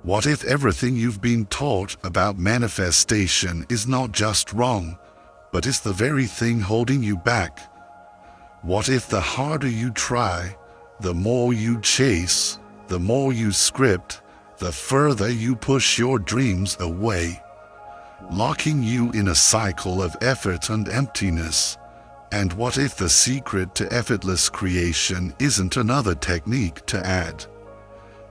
What if everything you've been taught about manifestation is not just wrong, but is the very thing holding you back? What if the harder you try, the more you chase, the more you script, the further you push your dreams away, locking you in a cycle of effort and emptiness? And what if the secret to effortless creation isn't another technique to add,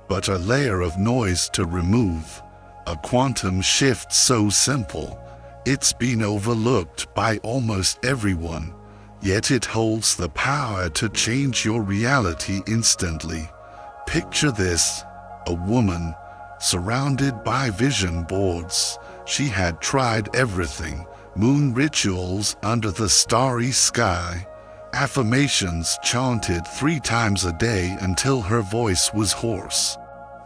but a layer of noise to remove, a quantum shift so simple, it's been overlooked by almost everyone, yet it holds the power to change your reality instantly. Picture this: a woman surrounded by vision boards. She had tried everything: moon rituals under the starry sky, affirmations chanted 3 times a day until her voice was hoarse.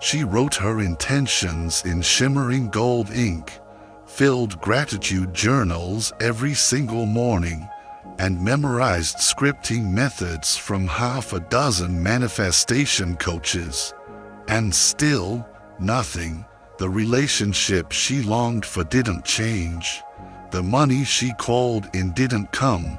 She wrote her intentions in shimmering gold ink, filled gratitude journals every single morning, and memorized scripting methods from 6 manifestation coaches. And still, nothing. The relationship she longed for didn't change. The money she called in didn't come.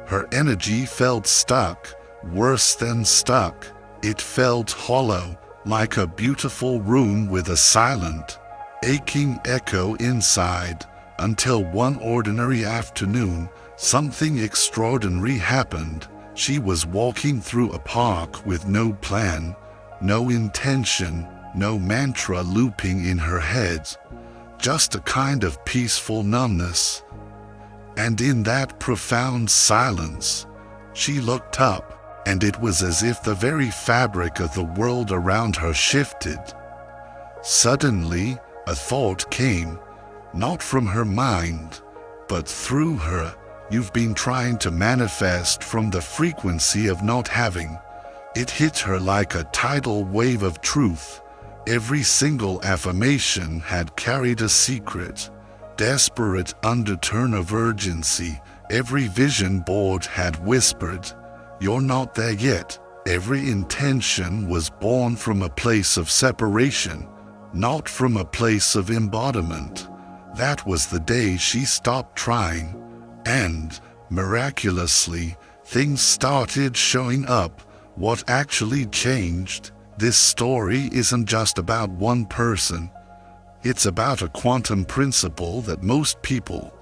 Her energy felt stuck, worse than stuck. It felt hollow, like a beautiful room with a silent, aching echo inside, until one ordinary afternoon, something extraordinary happened. She was walking through a park with no plan, no intention, no mantra looping in her head, just a kind of peaceful numbness. And in that profound silence, she looked up, and it was as if the very fabric of the world around her shifted. Suddenly, a thought came, not from her mind, but through her. You've been trying to manifest from the frequency of not having. It hit her like a tidal wave of truth. Every single affirmation had carried a secret, desperate undertone of urgency. Every vision board had whispered, "You're not there yet." Every intention was born from a place of separation, not from a place of embodiment. That was the day she stopped trying, and, miraculously, things started showing up. What actually changed? This story isn't just about one person. It's about a quantum principle that most people,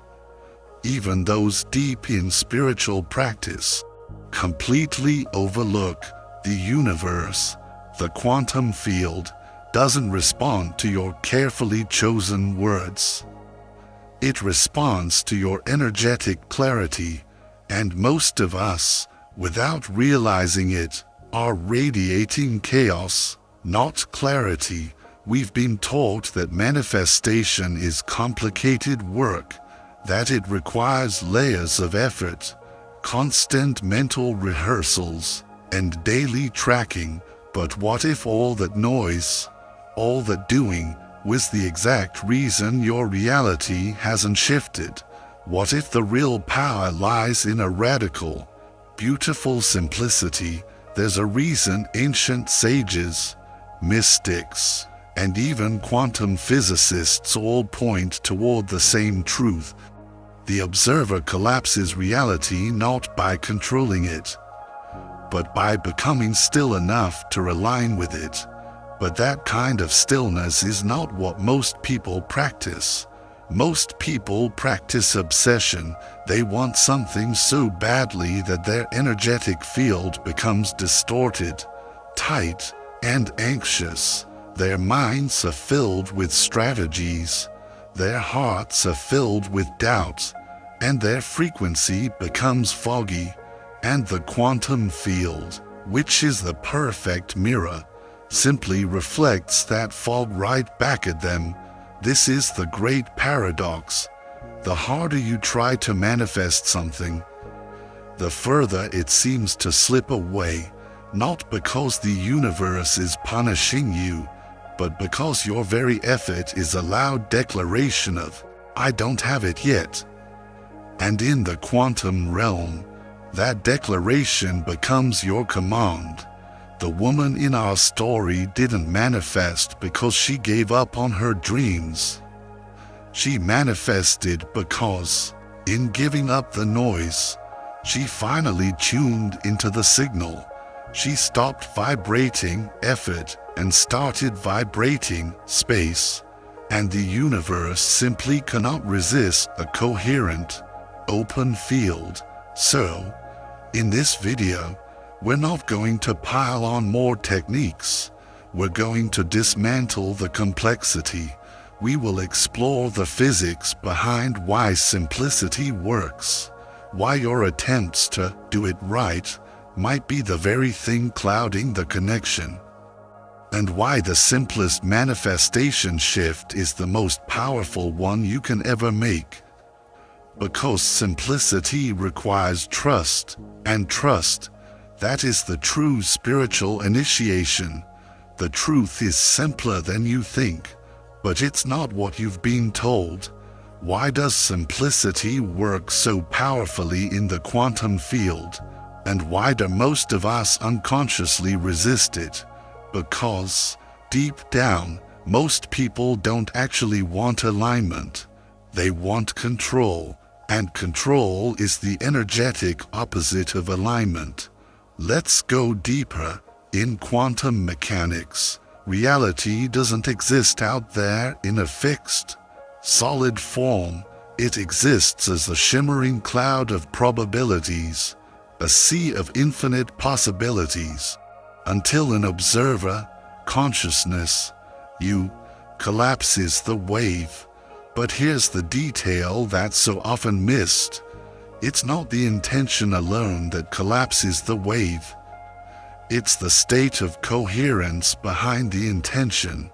even those deep in spiritual practice, completely overlook. The universe, the quantum field, doesn't respond to your carefully chosen words. It responds to your energetic clarity, and most of us, without realizing it, are radiating chaos, not clarity. We've been taught that manifestation is complicated work, that it requires layers of effort, constant mental rehearsals, and daily tracking. But what if all that noise, all that doing, was the exact reason your reality hasn't shifted? What if the real power lies in a radical, beautiful simplicity? There's a reason ancient sages, mystics, and even quantum physicists all point toward the same truth. The observer collapses reality not by controlling it, but by becoming still enough to align with it. But that kind of stillness is not what most people practice. Most people practice obsession. They want something so badly that their energetic field becomes distorted, tight, and anxious. Their minds are filled with strategies. Their hearts are filled with doubt, and their frequency becomes foggy. And the quantum field, which is the perfect mirror, simply reflects that fog right back at them. This is the great paradox. The harder you try to manifest something, the further it seems to slip away, not because the universe is punishing you, but because your very effort is a loud declaration of, "I don't have it yet." And in the quantum realm, that declaration becomes your command. The woman in our story didn't manifest because she gave up on her dreams. She manifested because, in giving up the noise, she finally tuned into the signal. She stopped vibrating effort and started vibrating space, and the universe simply cannot resist a coherent, open field. So, in this video, we're not going to pile on more techniques. We're going to dismantle the complexity. We will explore the physics behind why simplicity works, why your attempts to do it right might be the very thing clouding the connection, and why the simplest manifestation shift is the most powerful one you can ever make. Because simplicity requires trust, and trust, that is the true spiritual initiation. The truth is simpler than you think, but it's not what you've been told. Why does simplicity work so powerfully in the quantum field? And why do most of us unconsciously resist it? Because, deep down, most people don't actually want alignment. They want control, and control is the energetic opposite of alignment. Let's go deeper. In quantum mechanics, reality doesn't exist out there in a fixed, solid form. It exists as a shimmering cloud of probabilities, a sea of infinite possibilities, until an observer, consciousness, you, collapses the wave. But here's the detail that's so often missed. It's not the intention alone that collapses the wave. It's the state of coherence behind the intention.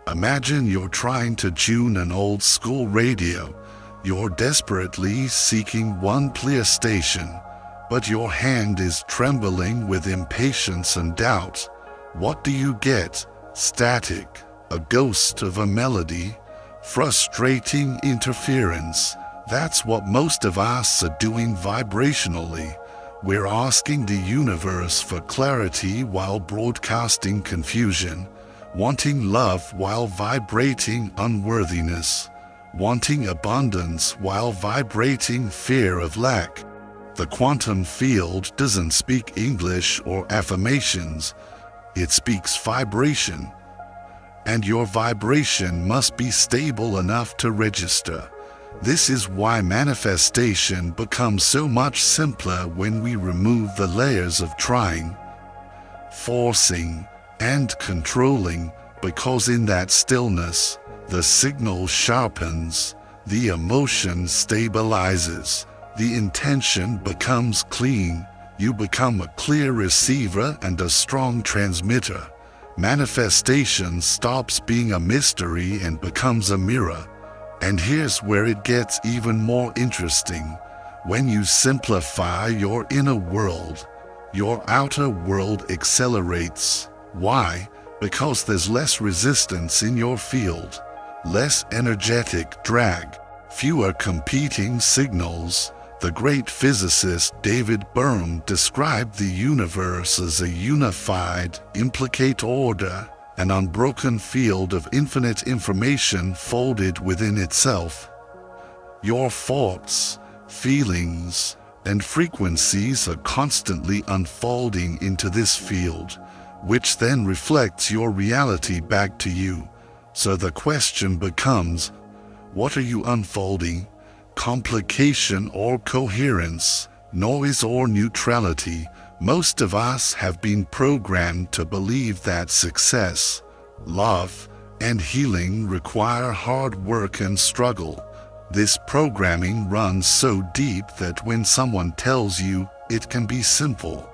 Imagine you're trying to tune an old school radio. You're desperately seeking one clear station, but your hand is trembling with impatience and doubt. What do you get? Static, a ghost of a melody, frustrating interference. That's what most of us are doing vibrationally. We're asking the universe for clarity while broadcasting confusion, wanting love while vibrating unworthiness, wanting abundance while vibrating fear of lack. The quantum field doesn't speak English or affirmations. It speaks vibration. And your vibration must be stable enough to register. This is why manifestation becomes so much simpler when we remove the layers of trying, forcing, and controlling, because in that stillness, the signal sharpens, the emotion stabilizes, the intention becomes clean, you become a clear receiver and a strong transmitter. Manifestation stops being a mystery and becomes a mirror. And here's where it gets even more interesting. When you simplify your inner world, your outer world accelerates. Why? Because there's less resistance in your field, less energetic drag, fewer competing signals. The great physicist David Bohm described the universe as a unified, implicate order, an unbroken field of infinite information folded within itself. Your thoughts, feelings, and frequencies are constantly unfolding into this field, which then reflects your reality back to you. So the question becomes, what are you unfolding? Complication or coherence, noise or neutrality? Most of us have been programmed to believe that success, love, and healing require hard work and struggle. This programming runs so deep that when someone tells you it can be simple,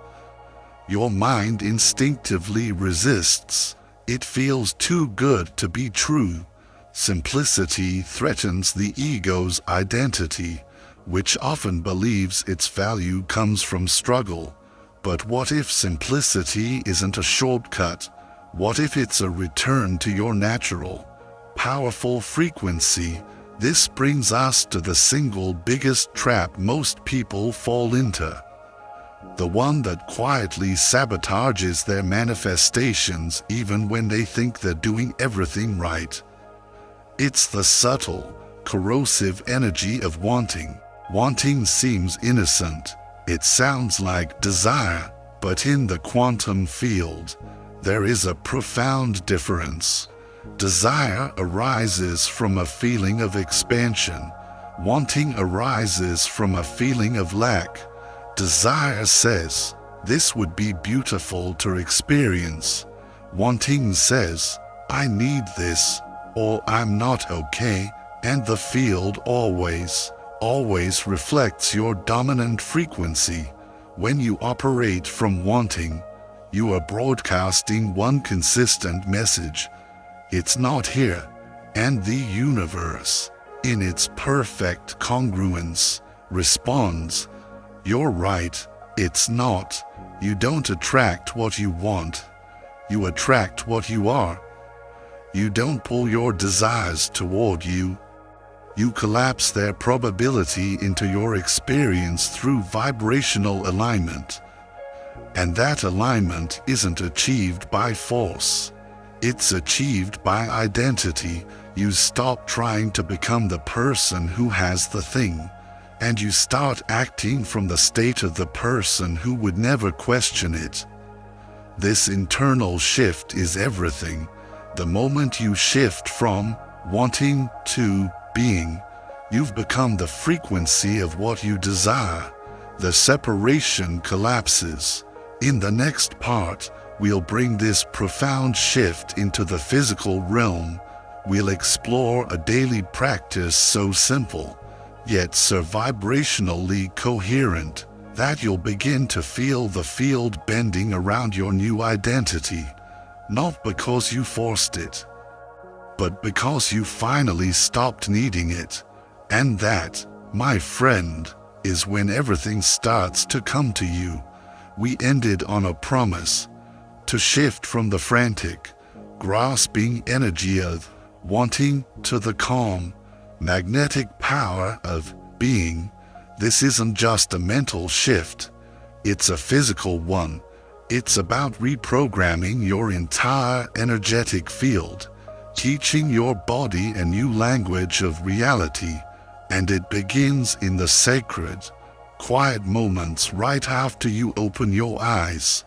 your mind instinctively resists. It feels too good to be true. Simplicity threatens the ego's identity, which often believes its value comes from struggle. But what if simplicity isn't a shortcut? What if it's a return to your natural, powerful frequency? This brings us to the single biggest trap most people fall into. the one that quietly sabotages their manifestations even when they think they're doing everything right. It's the subtle, corrosive energy of wanting. Wanting seems innocent. It sounds like desire, but in the quantum field, there is a profound difference. Desire arises from a feeling of expansion. Wanting arises from a feeling of lack. Desire says, "This would be beautiful to experience." Wanting says, "I need this," or "I'm not okay," and the field always reflects your dominant frequency. When you operate from wanting, you are broadcasting one consistent message. It's not here, and the universe, in its perfect congruence, responds, "You're right, it's not." You don't attract what you want. You attract what you are. You don't pull your desires toward you. You collapse their probability into your experience through vibrational alignment. And that alignment isn't achieved by force. It's achieved by identity. You stop trying to become the person who has the thing, and you start acting from the state of the person who would never question it. This internal shift is everything. The moment you shift from wanting to being, you've become the frequency of what you desire. The separation collapses. In the next part, we'll bring this profound shift into the physical realm. We'll explore a daily practice so simple, yet so vibrationally coherent, that you'll begin to feel the field bending around your new identity, not because you forced it, but because you finally stopped needing it. And that, my friend, is when everything starts to come to you. We ended on a promise to shift from the frantic, grasping energy of wanting to the calm, magnetic power of being. This isn't just a mental shift, it's a physical one. It's about reprogramming your entire energetic field, teaching your body a new language of reality, and it begins in the sacred, quiet moments right after you open your eyes.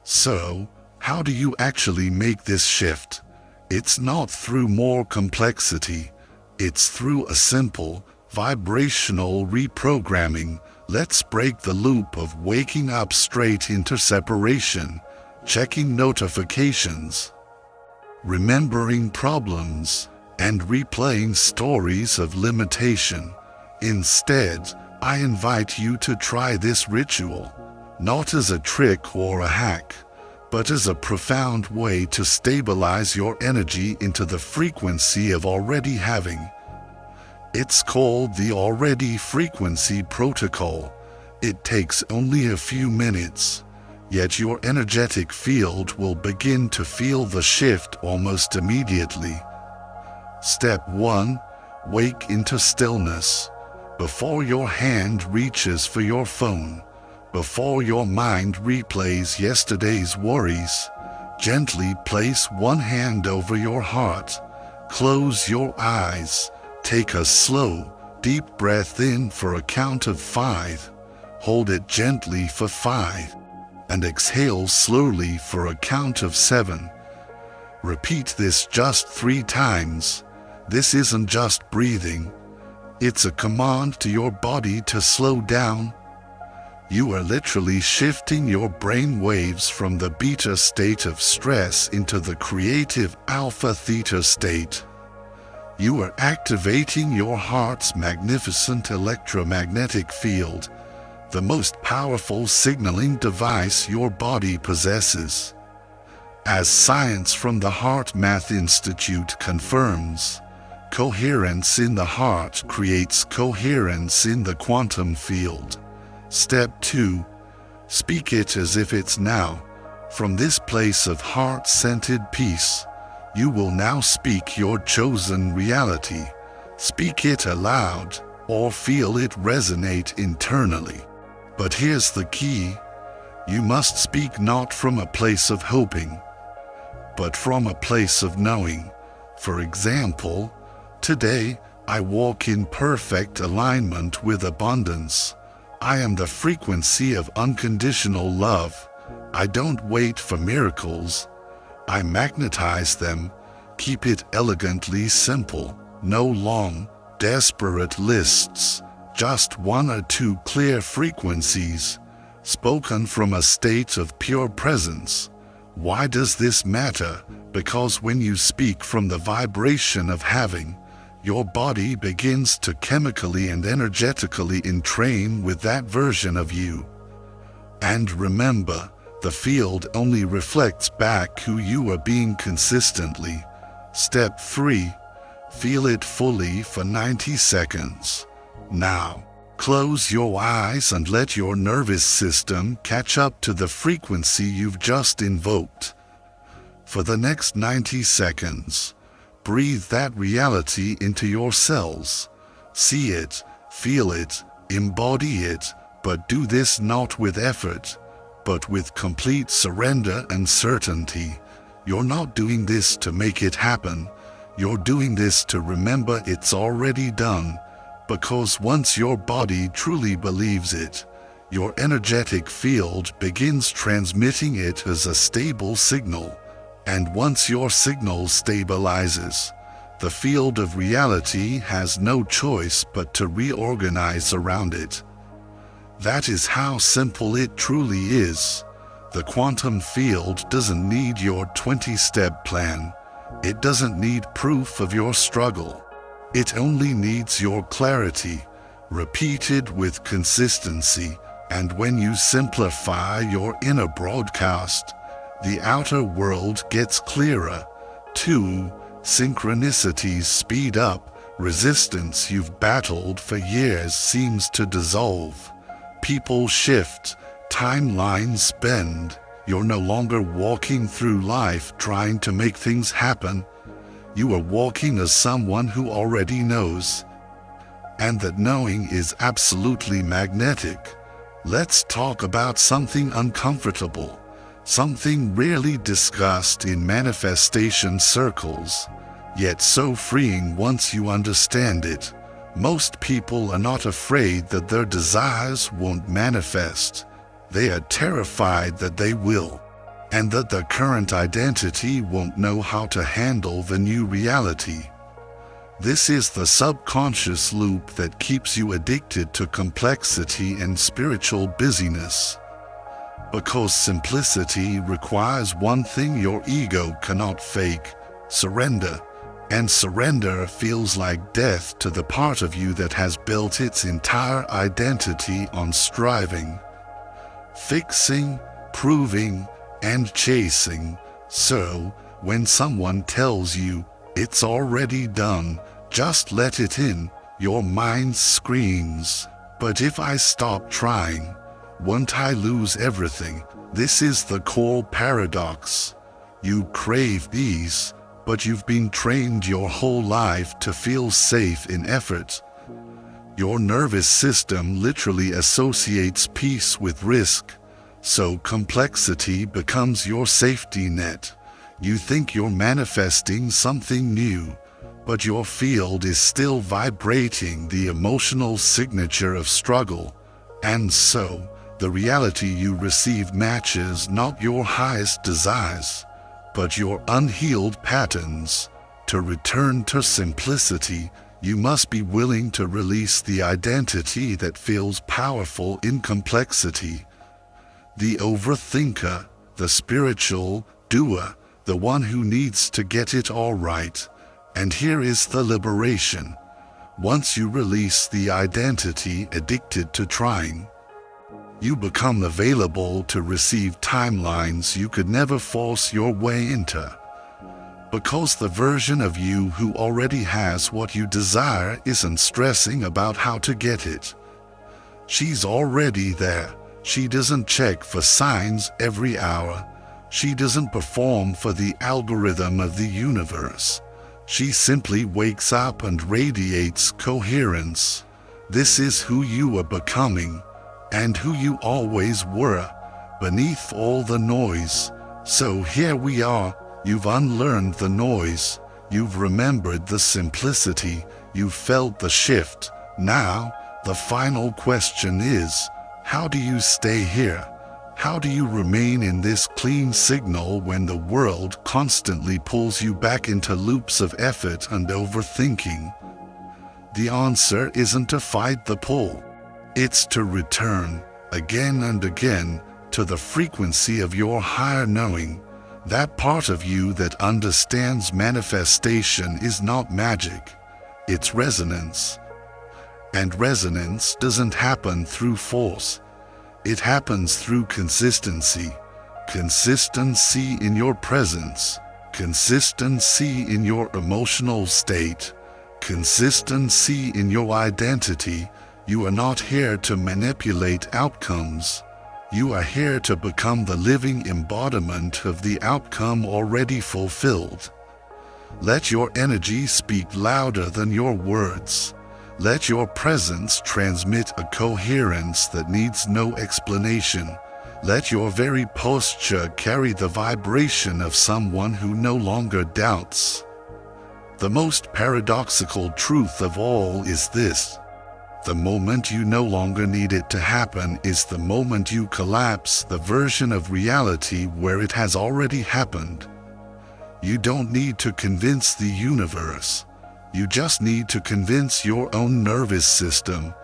So, how do you actually make this shift? It's not through more complexity. It's through a simple, vibrational reprogramming. Let's break the loop of waking up straight into separation, checking notifications, remembering problems, and replaying stories of limitation. Instead, I invite you to try this ritual, not as a trick or a hack, but as a profound way to stabilize your energy into the frequency of already having. It's called the Already Frequency Protocol. It takes only a few minutes, yet your energetic field will begin to feel the shift almost immediately. Step 1. Wake into stillness. Before your hand reaches for your phone, before your mind replays yesterday's worries, gently place one hand over your heart. Close your eyes. Take a slow, deep breath in for a count of 5. Hold it gently for 5. And exhale slowly for a count of 7. Repeat this just 3 times. This isn't just breathing. It's a command to your body to slow down. You are literally shifting your brain waves from the beta state of stress into the creative alpha-theta state. You are activating your heart's magnificent electromagnetic field, the most powerful signaling device your body possesses. As science from the Heart Math Institute confirms, coherence in the heart creates coherence in the quantum field. Step 2. Speak it as if it's now. From this place of heart-centered peace, you will now speak your chosen reality. Speak it aloud, or feel it resonate internally. But here's the key. You must speak not from a place of hoping, but from a place of knowing. For example, today I walk in perfect alignment with abundance. I am the frequency of unconditional love. I don't wait for miracles. I magnetize them. Keep it elegantly simple. No long, desperate lists. Just one or two clear frequencies, spoken from a state of pure presence. Why does this matter? Because when you speak from the vibration of having, your body begins to chemically and energetically entrain with that version of you. And remember, the field only reflects back who you are being consistently. Step 3. Feel it fully for 90 seconds. Now, close your eyes and let your nervous system catch up to the frequency you've just invoked. For the next 90 seconds, breathe that reality into your cells. See it, feel it, embody it, but do this not with effort, but with complete surrender and certainty. You're not doing this to make it happen. You're doing this to remember it's already done. Because once your body truly believes it, your energetic field begins transmitting it as a stable signal. And once your signal stabilizes, the field of reality has no choice but to reorganize around it. That is how simple it truly is. The quantum field doesn't need your 20-step plan. It doesn't need proof of your struggle. It only needs your clarity, repeated with consistency, and when you simplify your inner broadcast, the outer world gets clearer. 2. Synchronicities speed up. Resistance you've battled for years seems to dissolve. People shift. Timelines bend. You're no longer walking through life trying to make things happen. You are walking as someone who already knows. And that knowing is absolutely magnetic. Let's talk about something uncomfortable. Something rarely discussed in manifestation circles, yet so freeing once you understand it. Most people are not afraid that their desires won't manifest. They are terrified that they will, and that their current identity won't know how to handle the new reality. This is the subconscious loop that keeps you addicted to complexity and spiritual busyness. Because simplicity requires one thing your ego cannot fake: surrender. And surrender feels like death to the part of you that has built its entire identity on striving, fixing, proving, and chasing. So, when someone tells you, "It's already done, just let it in," your mind screams, "But if I stop trying, won't I lose everything?" This is the core paradox. You crave ease, but you've been trained your whole life to feel safe in effort. Your nervous system literally associates peace with risk, so complexity becomes your safety net. You think you're manifesting something new, but your field is still vibrating the emotional signature of struggle, and so the reality you receive matches not your highest desires, but your unhealed patterns. To return to simplicity, you must be willing to release the identity that feels powerful in complexity. The overthinker, the spiritual doer, the one who needs to get it all right. And here is the liberation. Once you release the identity addicted to trying, you become available to receive timelines you could never force your way into. Because the version of you who already has what you desire isn't stressing about how to get it. She's already there. She doesn't check for signs every hour. She doesn't perform for the algorithm of the universe. She simply wakes up and radiates coherence. This is who you are becoming, and who you always were. beneath all the noise. So here we are, you've unlearned the noise, you've remembered the simplicity, you've felt the shift. Now, the final question is, how do you stay here? How do you remain in this clean signal when the world constantly pulls you back into loops of effort and overthinking? The answer isn't to fight the pull. It's to return, again and again, to the frequency of your higher knowing. That part of you that understands manifestation is not magic, it's resonance. And resonance doesn't happen through force. It happens through consistency. Consistency in your presence. Consistency in your emotional state. Consistency in your identity. You are not here to manipulate outcomes. You are here to become the living embodiment of the outcome already fulfilled. Let your energy speak louder than your words. Let your presence transmit a coherence that needs no explanation. Let your very posture carry the vibration of someone who no longer doubts. The most paradoxical truth of all is this: the moment you no longer need it to happen is the moment you collapse the version of reality where it has already happened. You don't need to convince the universe. You just need to convince your own nervous system.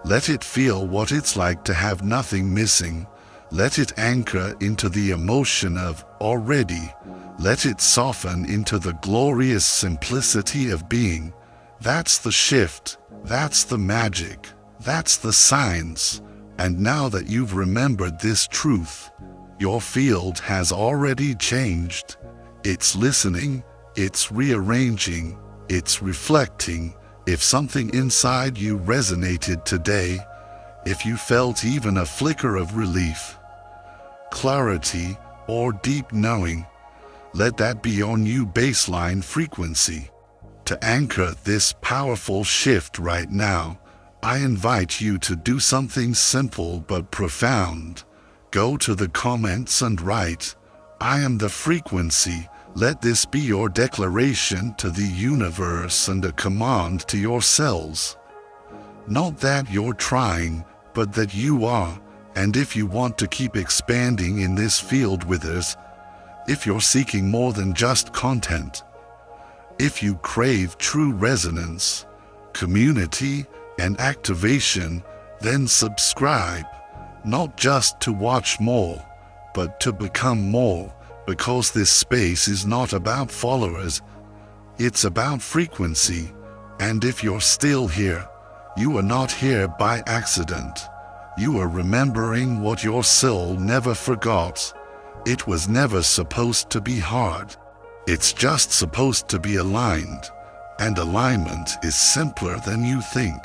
Let it feel what it's like to have nothing missing. Let it anchor into the emotion of already. Let it soften into the glorious simplicity of being. That's the shift. That's the magic. That's the science. And now that you've remembered this truth, your field has already changed. It's listening. It's rearranging. It's reflecting. If something inside you resonated today, if you felt even a flicker of relief, clarity, or deep knowing, let that be your new baseline frequency. To anchor this powerful shift right now, I invite you to do something simple but profound. Go to the comments and write, "I am the frequency." Let this be your declaration to the universe and a command to your cells. Not that you're trying, but that you are. And if you want to keep expanding in this field with us, if you're seeking more than just content, if you crave true resonance, community, and activation, then subscribe, not just to watch more, but to become more. Because this space is not about followers, it's about frequency. And if you're still here, you are not here by accident. You are remembering what your soul never forgot. It was never supposed to be hard. It's just supposed to be aligned. And alignment is simpler than you think.